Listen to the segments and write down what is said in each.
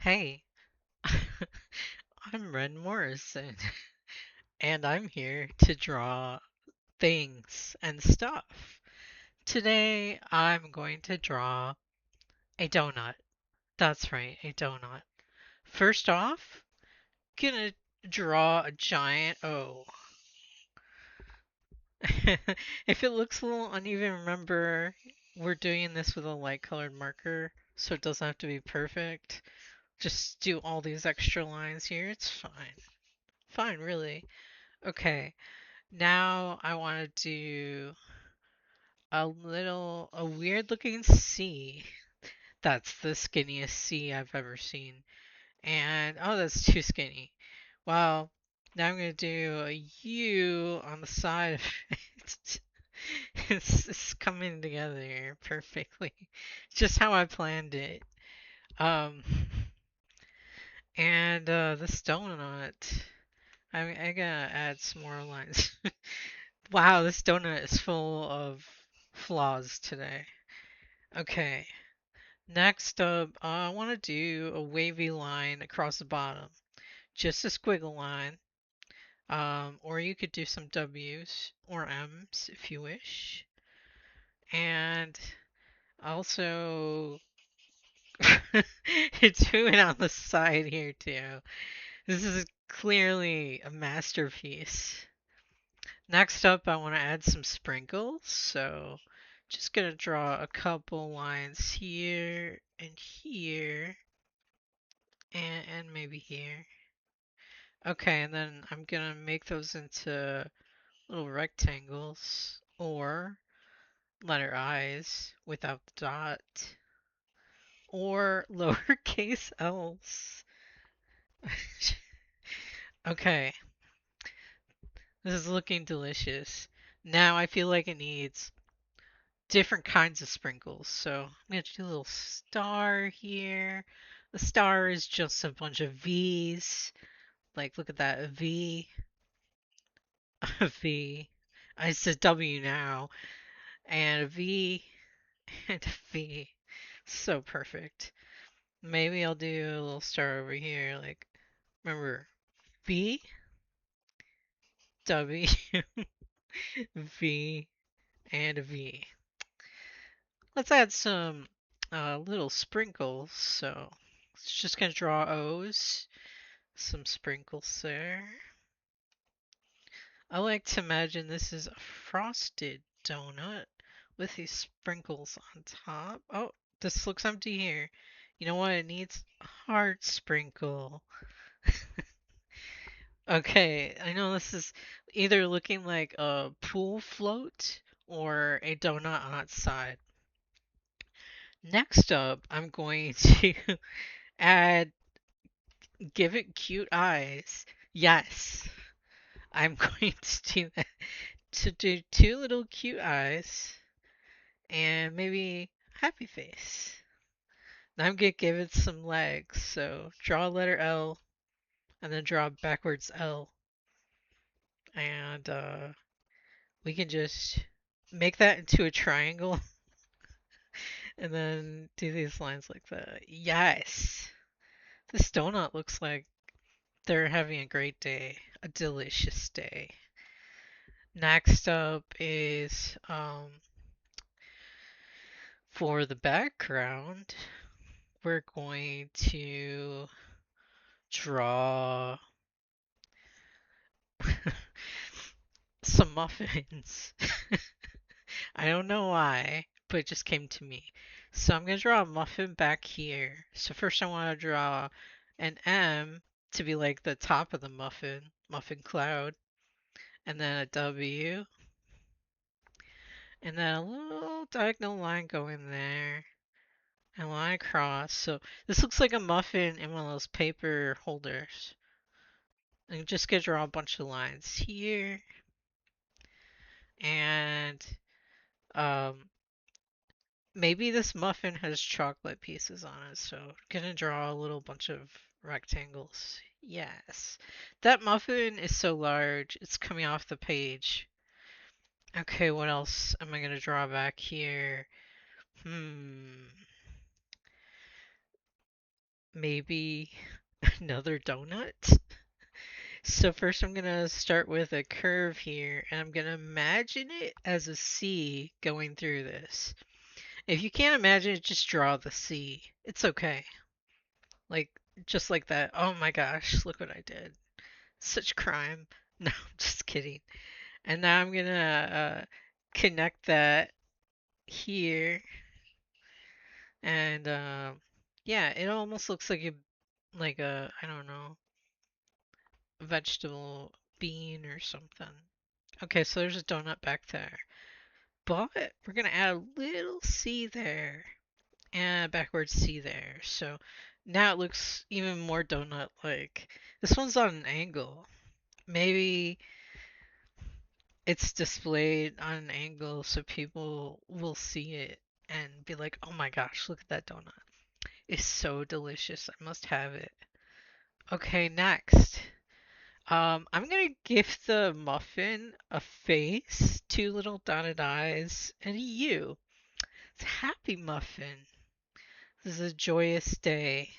Hey, I'm Ren Morrison, and I'm here to draw things and stuff. Today, I'm going to draw a donut. That's right, a donut. First off, gonna draw a giant O. If it looks a little uneven, remember we're doing this with a light colored marker, so it doesn't have to be perfect. Just do all these extra lines here, it's fine. Fine, really. Okay. Now I want to do a weird looking C. That's the skinniest C I've ever seen. And, oh, that's too skinny. Well, now I'm going to do a U on the side of it. It's coming together here perfectly. Just how I planned it. Um, and this donut, I gotta add some more lines. Wow, this donut is full of flaws today. Okay, next up, I want to do a wavy line across the bottom. Just a squiggle line. Or you could do some W's or M's if you wish. And also, do it on the side here too. This is clearly a masterpiece. Next up, I want to add some sprinkles. So just gonna draw a couple lines here and here and maybe here. Okay, and then I'm gonna make those into little rectangles or letter I's without the dot or lowercase l's. Okay, this is looking delicious. Now I feel like it needs different kinds of sprinkles. So I'm going to do a little star here. The star is just a bunch of V's. Like, look at that, a V, a V. I said W now, and a V, and a V. So perfect. Maybe I'll do a little star over here. Like, remember, V, W, V, and a V. Let's add some little sprinkles. So, it's just going to draw O's. Some sprinkles there. I like to imagine this is a frosted donut with these sprinkles on top. Oh, this looks empty here. You know what? It needs a heart sprinkle. Okay, I know this is either looking like a pool float or a donut on its side. Next up, I'm going to add, give it cute eyes. Yes, I'm going to do that. To do two little cute eyes and maybe happy face. Now I'm gonna give it some legs. So draw a letter L and then draw a backwards L. And we can just make that into a triangle and then do these lines like that. Yes! This donut looks like they're having a great day, a delicious day. Next up is for the background, we're going to draw some muffins. I don't know why, but it just came to me. So I'm going to draw a muffin back here. So first I want to draw an M to be like the top of the muffin cloud, and then a W, and then a little diagonal line going there, and line across. So this looks like a muffin in one of those paper holders. I'm just going to draw a bunch of lines here, and um, maybe this muffin has chocolate pieces on it, so gonna draw a little bunch of rectangles. Yes. That muffin is so large, it's coming off the page. Okay, what else am I gonna draw back here? Hmm. maybe another donut. So first I'm gonna start with a curve here, and I'm gonna imagine it as a C going through this. If you can't imagine it, just draw the C. It's okay. Like, just like that. Oh my gosh, look what I did. Such crime. No, I'm just kidding. And now I'm gonna connect that here, and yeah, it almost looks like a, I don't know, vegetable bean or something. Okay, so there's a donut back there. But we're gonna add a little C there and a backwards C there. So now it looks even more donut-like. This one's on an angle. Maybe it's displayed on an angle so people will see it and be like, "Oh my gosh, look at that donut. It's so delicious. I must have it." Okay, next. I'm gonna give the muffin a face, two little dotted eyes, and a U. It's a happy muffin. This is a joyous day.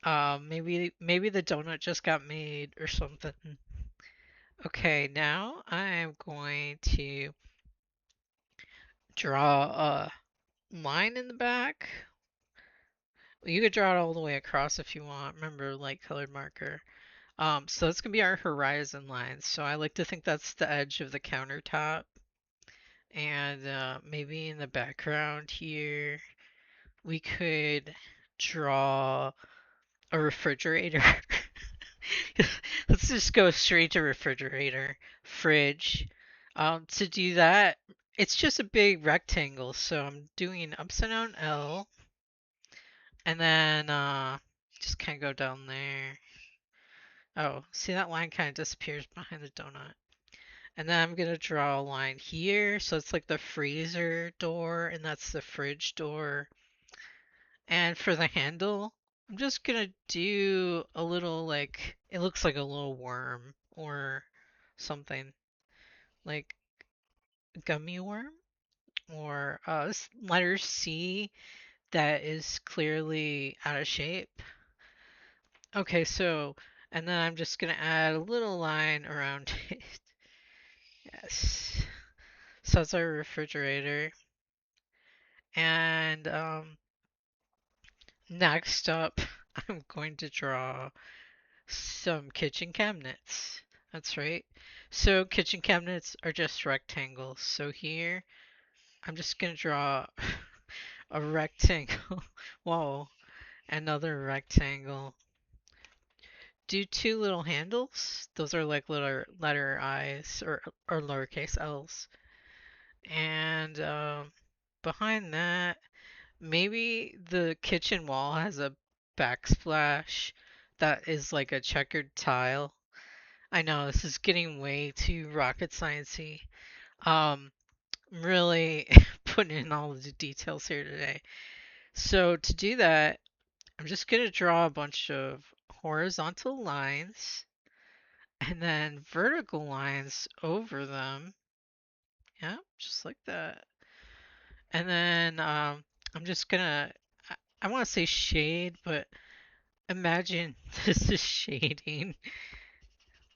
Maybe the donut just got made or something. Okay, now I'm going to draw a line in the back. You could draw it all the way across if you want. Remember, light colored marker. So that's gonna be our horizon line. So I like to think that's the edge of the countertop. And maybe in the background here, we could draw a refrigerator. Let's just go straight to refrigerator, fridge. To do that, it's just a big rectangle, so I'm doing an upside down L, and then just kind of go down there. Oh, see that line kind of disappears behind the donut. And then I'm gonna draw a line here, so it's like the freezer door, and that's the fridge door. And for the handle, I'm just gonna do a little like, it looks like a little worm or something like gummy worm or letter C that is clearly out of shape. Okay, so, and then I'm just gonna add a little line around it. Yes. So it's our refrigerator. And next up, I'm going to draw some kitchen cabinets. That's right. So kitchen cabinets are just rectangles. So here, I'm just gonna draw a rectangle. Whoa, another rectangle. Do two little handles. Those are like little letter I's or lowercase L's. And behind that, maybe the kitchen wall has a backsplash that is like a checkered tile. I know this is getting way too rocket sciencey. Um, really putting in all of the details here today. So to do that, I'm just gonna draw a bunch of horizontal lines and then vertical lines over them. Yeah, just like that. And then I'm just gonna, I want to say shade, but imagine this is shading,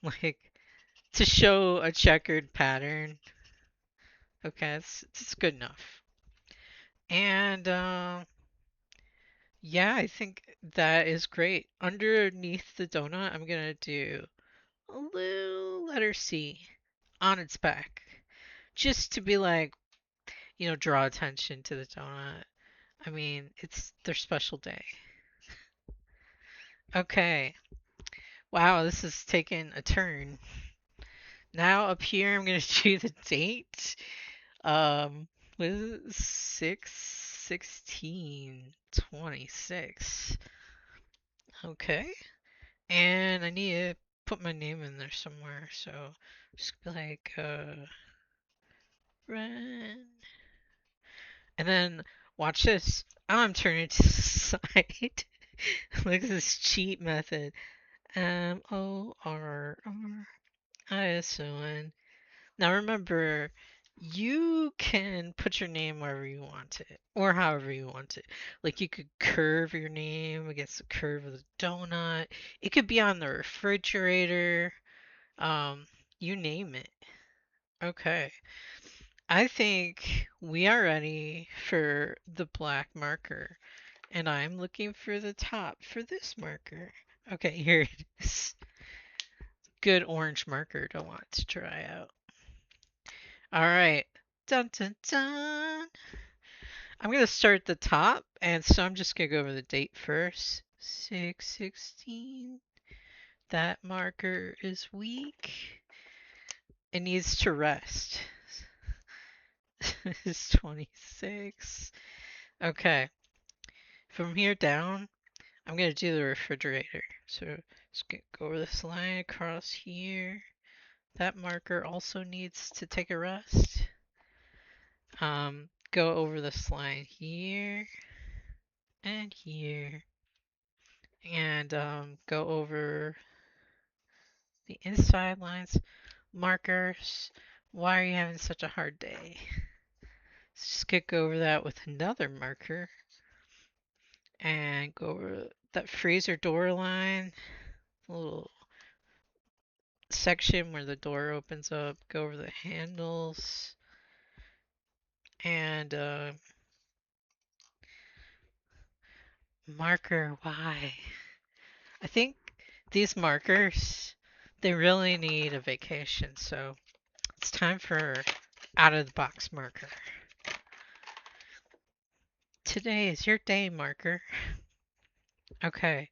like to show a checkered pattern. Okay, it's good enough. And yeah, I think that is great. Underneath the donut, I'm gonna do a little letter C on its back, just to be like, draw attention to the donut. I mean, it's their special day. Okay. Wow, this is taking a turn. Now up here, I'm gonna do the date. Um, what is it? 6/16/26. Okay. And I need to put my name in there somewhere. So just be like, Ren. And then watch this. I'm turning to the side. Look at this cheat method. MORRISON. Now remember, You can put your name wherever you want it, or however you want it. Like you could curve your name against the curve of the donut. It could be on the refrigerator. Um, you name it. Okay. I think we are ready for the black marker, and I'm looking for the top for this marker. Okay, here it is. Good orange marker to want to try out. All right. Dun dun dun. I'm gonna start at the top, and so I'm just gonna go over the date first. 6/16. That marker is weak. It needs to rest. It's 26. Okay. From here down, I'm gonna do the refrigerator. So just go over this line across here. That marker also needs to take a rest. Go over this line here and here, and go over the inside lines. Markers. Why are you having such a hard day? Just go over that with another marker and go over that freezer door line, the little section where the door opens up. Go over the handles and marker. Why? I think these markers, they really need a vacation. So it's time for out of the box marker. Today is your day, marker. Okay,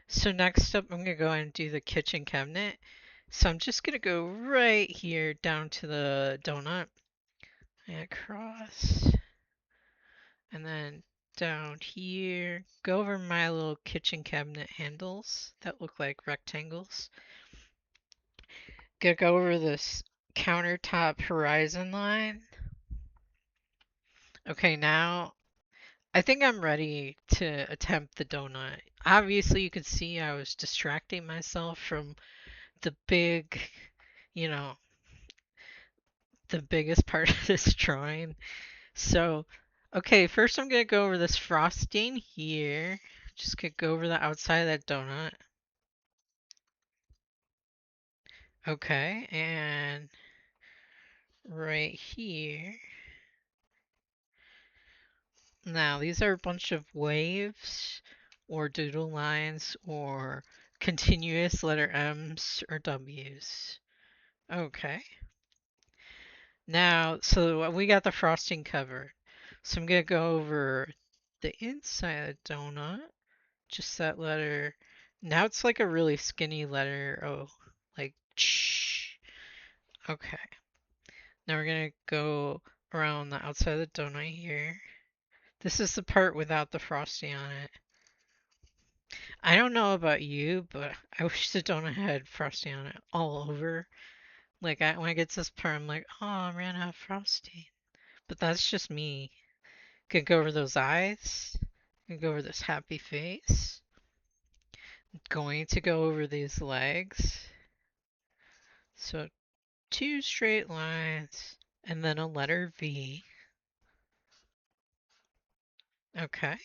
so next up, I'm gonna go and do the kitchen cabinet. So I'm just gonna go right here down to the donut and across, and then down here, go over my little kitchen cabinet handles that look like rectangles. Gonna go over this countertop horizon line. Okay, now I think I'm ready to attempt the donut. Obviously, you can see I was distracting myself from the big, you know, the biggest part of this drawing. So, okay, first I'm gonna go over this frosting here. Just gonna go over the outside of that donut. Okay, and right here. Now, these are a bunch of waves or doodle lines or continuous letter M's or W's. Okay. Now, so we got the frosting covered. So I'm gonna go over the inside of the donut. Just that letter. Now it's like a really skinny letter. Oh, like ch. Okay. Now we're gonna go around the outside of the donut here. This is the part without the frosting on it. I don't know about you, but I wish the donut had frosting on it all over. Like when I get to this part, I'm like, oh, I ran out of frosting. But that's just me. Could go over those eyes. Could go over this happy face. Going to go over these legs. So two straight lines and then a letter V. Okay.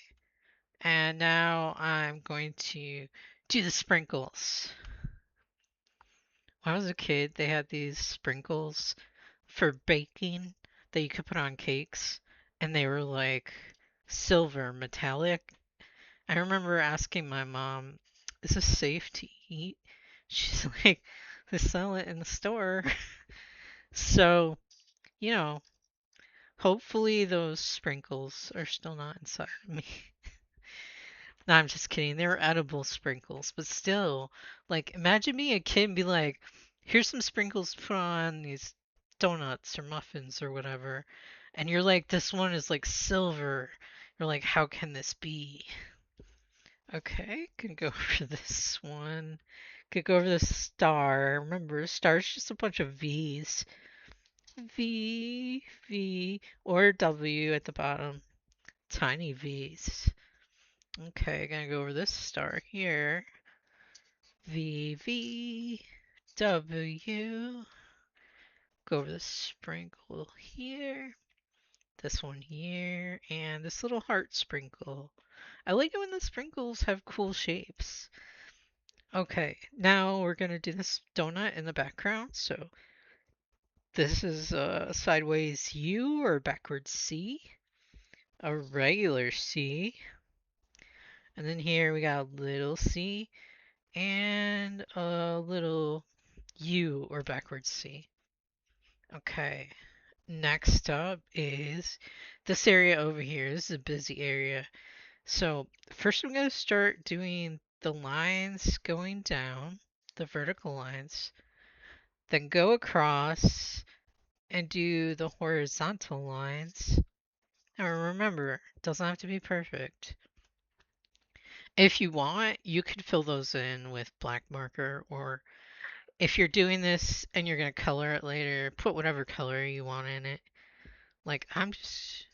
And now I'm going to do the sprinkles. When I was a kid, they had these sprinkles for baking that you could put on cakes, and they were like silver metallic. I remember asking my mom, "Is this safe to eat?" She's like, "They sell it in the store." So, you know, hopefully those sprinkles are still not inside of me. No, I'm just kidding. They were edible sprinkles, but still, like, imagine being a kid and be like, "Here's some sprinkles to put on these donuts or muffins or whatever," and you're like, "This one is like silver." You're like, "How can this be?" Okay, can go over this one. Could go over the star. Remember, star is just a bunch of V's. V, V, or W at the bottom. Tiny V's. Okay, gonna go over this star here. V, V, W. go over the sprinkle here, this one here, and this little heart sprinkle. I like it when the sprinkles have cool shapes. Okay, now we're gonna do this donut in the background. So this is a sideways U or backwards C, a regular C, and then here we got a little C and a little U or backwards C. Okay, next up is this area over here. This is a busy area. So first I'm going to start doing the lines going down, the vertical lines, then go across and do the horizontal lines. Now remember, it doesn't have to be perfect. If you want, you could fill those in with black marker, or if you're doing this and you're going to color it later, put whatever color you want in it. Like, I'm just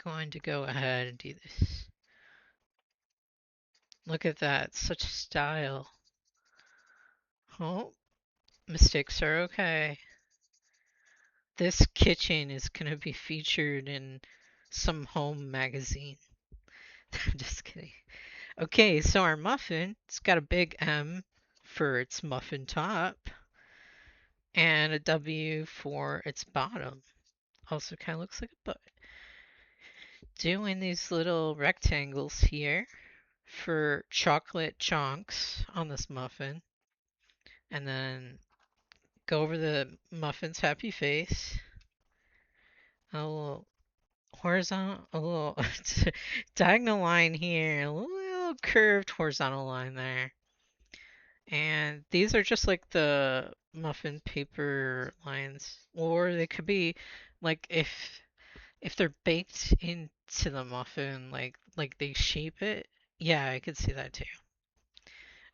going to go ahead and do this. Look at that, such style. Oh, mistakes are okay. This kitchen is going to be featured in some home magazine. I'm just kidding. Okay, so our muffin, it's got a big M for its muffin top and a W for its bottom. Also kind of looks like a butt. Doing these little rectangles here for chocolate chunks on this muffin. And then go over the muffin's happy face. A little horizontal, a little diagonal line here, a little curved horizontal line there. And these are just like the muffin paper lines, or they could be like if they're baked into the muffin, like they shape it. Yeah, I could see that too.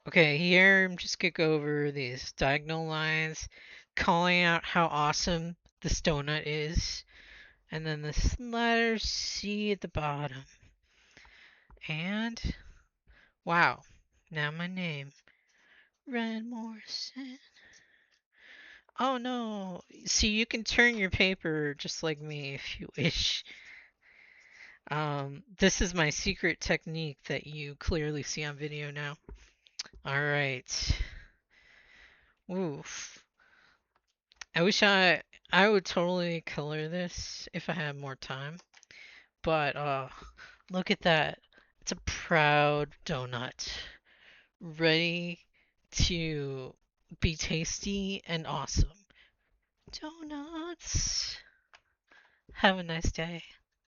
Okay, here I'm just gonna go over these diagonal lines, calling out how awesome this donut is, and then this letter C at the bottom. And wow, now my name, Red Morrison. Oh no, see you can turn your paper just like me if you wish. This is my secret technique that you clearly see on video now. All right. Oof. I wish I would totally color this if I had more time. But look at that. It's a proud donut. Ready to be tasty and awesome. Donuts. Have a nice day.